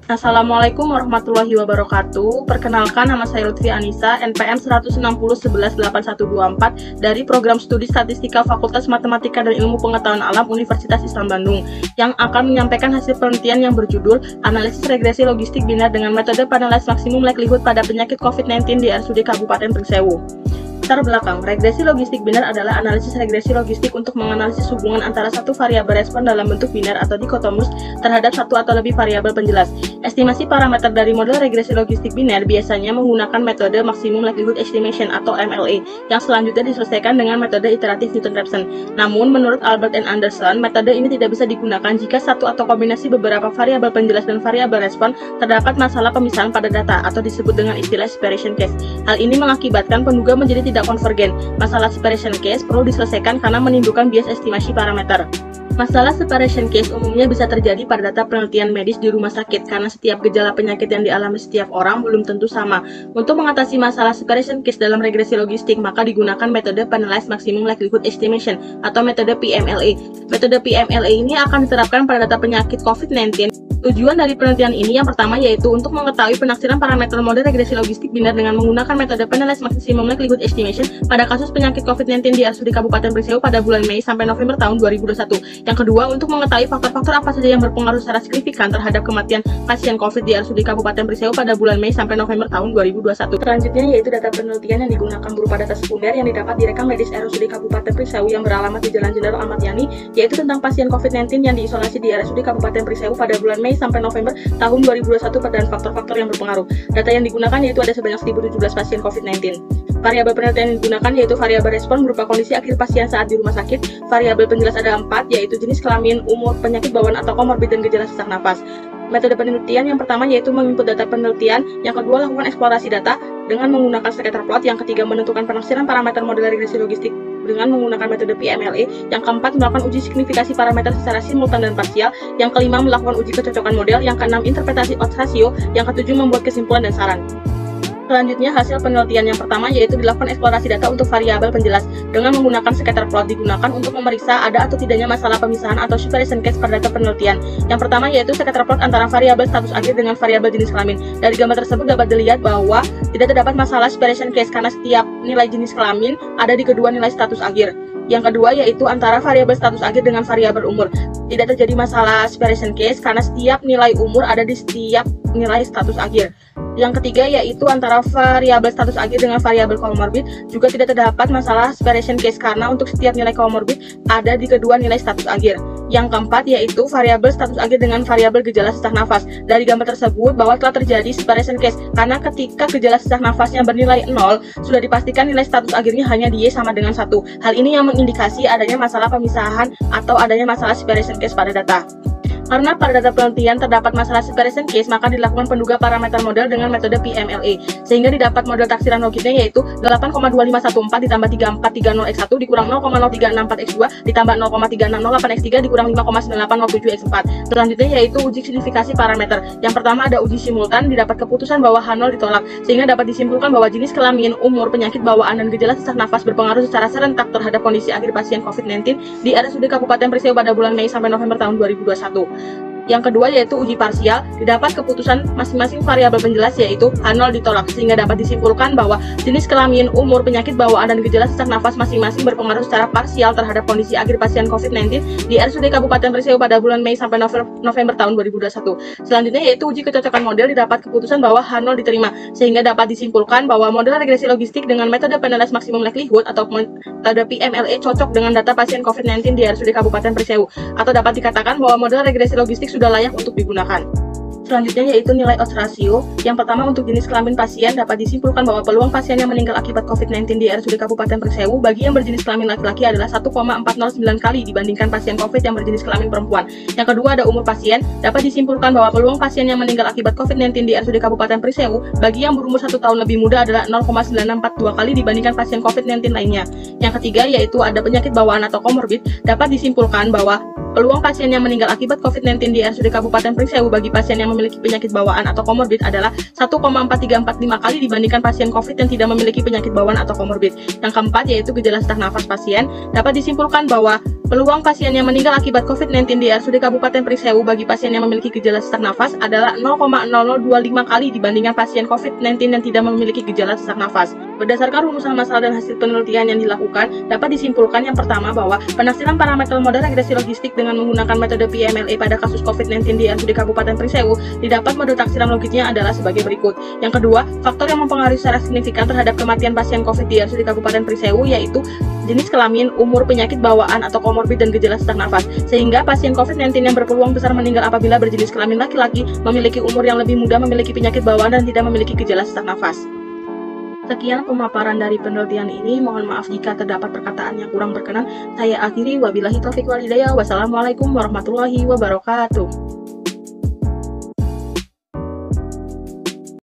Assalamualaikum warahmatullahi wabarakatuh. Perkenalkan, nama saya Lutfi Anissa, NPM 160118124 dari Program Studi Statistika Fakultas Matematika dan Ilmu Pengetahuan Alam Universitas Islam Bandung, yang akan menyampaikan hasil penelitian yang berjudul Analisis Regresi Logistik Biner dengan Metode Penilaian Maksimum Likelihood pada Penyakit COVID-19 di RSUD Kabupaten Pringsewu. Latar belakang, regresi logistik biner adalah analisis regresi logistik untuk menganalisis hubungan antara satu variabel respon dalam bentuk biner atau dikotomus terhadap satu atau lebih variabel penjelas. Estimasi parameter dari model regresi logistik biner biasanya menggunakan metode Maximum Likelihood Estimation atau MLE, yang selanjutnya diselesaikan dengan metode iteratif Newton-Raphson. Namun, menurut Albert and Anderson, metode ini tidak bisa digunakan jika satu atau kombinasi beberapa variabel penjelas dan variabel respon terdapat masalah pemisahan pada data atau disebut dengan istilah separation case. Hal ini mengakibatkan penduga menjadi tidak konvergen. Masalah separation case perlu diselesaikan karena menimbulkan bias estimasi parameter. Masalah separation case umumnya bisa terjadi pada data penelitian medis di rumah sakit karena setiap gejala penyakit yang dialami setiap orang belum tentu sama. Untuk mengatasi masalah separation case dalam regresi logistik, maka digunakan metode Penilaian Maximum Likelihood Estimation atau metode PMLE. Metode PMLE ini akan diterapkan pada data penyakit COVID-19. Tujuan dari penelitian ini yang pertama yaitu untuk mengetahui penaksiran parameter model regresi logistik biner dengan menggunakan metode Penilaian Maximum Likelihood Estimation pada kasus penyakit COVID-19 di RSUD Kabupaten Pringsewu pada bulan Mei sampai November tahun 2021. Yang kedua, untuk mengetahui faktor-faktor apa saja yang berpengaruh secara signifikan terhadap kematian pasien COVID di RSUD Kabupaten Pringsewu pada bulan Mei sampai November tahun 2021. Selanjutnya yaitu data penelitian yang digunakan berupa data sekunder yang didapat di rekam medis RSUD Kabupaten Pringsewu yang beralamat di Jalan Jenderal Ahmad Yani, yaitu tentang pasien COVID-19 yang diisolasi di RSUD Kabupaten Pringsewu pada bulan Mei sampai November tahun 2021 dan faktor-faktor yang berpengaruh. Data yang digunakan yaitu ada sebanyak 1017 pasien COVID-19. Variabel penelitian yang digunakan yaitu variabel respon berupa kondisi akhir pasien saat di rumah sakit. Variabel penjelas ada 4, yaitu jenis kelamin, umur, penyakit bawaan atau komorbid, dan gejala sesak napas. Metode penelitian yang pertama yaitu menginput data penelitian, yang kedua lakukan eksplorasi data dengan menggunakan scatter plot, yang ketiga menentukan penafsiran parameter model regresi logistik dengan menggunakan metode PMLE, yang keempat melakukan uji signifikasi parameter secara simultan dan parsial, yang kelima melakukan uji kecocokan model, yang keenam interpretasi odds ratio, yang ketujuh membuat kesimpulan dan saran. Selanjutnya, hasil penelitian yang pertama yaitu dilakukan eksplorasi data untuk variabel penjelas dengan menggunakan scatter plot digunakan untuk memeriksa ada atau tidaknya masalah pemisahan atau separation case pada data penelitian. Yang pertama yaitu scatter plot antara variabel status akhir dengan variabel jenis kelamin. Dari gambar tersebut dapat dilihat bahwa tidak terdapat masalah separation case karena setiap nilai jenis kelamin ada di kedua nilai status akhir. Yang kedua yaitu antara variabel status akhir dengan variabel umur. Tidak terjadi masalah separation case karena setiap nilai umur ada di setiap nilai status akhir. Yang ketiga yaitu antara variabel status akhir dengan variabel komorbid, juga tidak terdapat masalah separation case karena untuk setiap nilai komorbid ada di kedua nilai status akhir. Yang keempat yaitu variabel status akhir dengan variabel gejala sesak nafas. Dari gambar tersebut bahwa telah terjadi separation case karena ketika gejala sesak nafasnya bernilai 0, sudah dipastikan nilai status akhirnya hanya di Y sama dengan 1. Hal ini yang mengindikasi adanya masalah pemisahan atau adanya masalah separation case pada data. Karena pada data penelitian terdapat masalah separation case, maka dilakukan penduga parameter model dengan metode PMLE, sehingga didapat model taksiran logisnya yaitu 8,2514 ditambah 3430x1 dikurang 0,0364x2 ditambah 0,3608x3 dikurang 5,9807x4. Selanjutnya yaitu uji signifikasi parameter. Yang pertama ada uji simultan, didapat keputusan bahwa H0 ditolak, sehingga dapat disimpulkan bahwa jenis kelamin, umur, penyakit bawaan, dan gejala sesak nafas berpengaruh secara serentak terhadap kondisi akhir pasien COVID-19 di RSUD Kabupaten Pringsewu pada bulan Mei sampai November tahun 2021. Yang kedua yaitu uji parsial, didapat keputusan masing-masing variabel penjelas yaitu H0 ditolak, sehingga dapat disimpulkan bahwa jenis kelamin, umur, penyakit bawaan, dan gejala sesak nafas masing-masing berpengaruh secara parsial terhadap kondisi akhir pasien COVID-19 di RSUD Kabupaten Pringsewu pada bulan Mei sampai November tahun 2021. Selanjutnya yaitu uji kecocokan model, didapat keputusan bahwa H0 diterima, sehingga dapat disimpulkan bahwa model regresi logistik dengan metode Penilaian Maximum Likelihood atau metode PMLE cocok dengan data pasien COVID-19 di RSUD Kabupaten Pringsewu, atau dapat dikatakan bahwa model regresi logistik sudah layak untuk digunakan. Selanjutnya yaitu nilai odds ratio. Yang pertama untuk jenis kelamin pasien dapat disimpulkan bahwa peluang pasien yang meninggal akibat COVID-19 di RSUD Kabupaten Pringsewu bagi yang berjenis kelamin laki-laki adalah 1,409 kali dibandingkan pasien COVID yang berjenis kelamin perempuan. Yang kedua ada umur pasien, dapat disimpulkan bahwa peluang pasien yang meninggal akibat COVID-19 di RSUD Kabupaten Pringsewu bagi yang berumur 1 tahun lebih muda adalah 0,942 kali dibandingkan pasien COVID-19 lainnya. Yang ketiga yaitu ada penyakit bawaan atau komorbid, dapat disimpulkan bahwa peluang pasien yang meninggal akibat COVID-19 di RSUD Kabupaten Pringsewu bagi pasien yang memiliki penyakit bawaan atau komorbid adalah 1,4345 kali dibandingkan pasien COVID yang tidak memiliki penyakit bawaan atau komorbid. Yang keempat yaitu gejala sesak nafas pasien, dapat disimpulkan bahwa Peluang pasien yang meninggal akibat COVID-19 di RSUD Kabupaten Prisewu bagi pasien yang memiliki gejala sesak nafas adalah 0,0025 kali dibandingkan pasien COVID-19 yang tidak memiliki gejala sesak nafas. Berdasarkan rumusan masalah dan hasil penelitian yang dilakukan, dapat disimpulkan yang pertama bahwa penafsiran parameter model regresi logistik dengan menggunakan metode PMLA pada kasus COVID-19 di RSUD Kabupaten Prisewu didapat model taksiran logisnya adalah sebagai berikut. Yang kedua, faktor yang mempengaruhi secara signifikan terhadap kematian pasien COVID di RSUD Kabupaten Prisewu yaitu jenis kelamin, umur, penyakit bawaan atau komorbid dan gejala sesak nafas. Sehingga pasien COVID-19 yang berpeluang besar meninggal apabila berjenis kelamin laki-laki, memiliki umur yang lebih muda, memiliki penyakit bawaan dan tidak memiliki gejala sesak nafas. Sekian pemaparan dari penelitian ini. Mohon maaf jika terdapat perkataan yang kurang berkenan. Saya akhiri, wabillahi taufiq wal hidayah. Wassalamualaikum warahmatullahi wabarakatuh.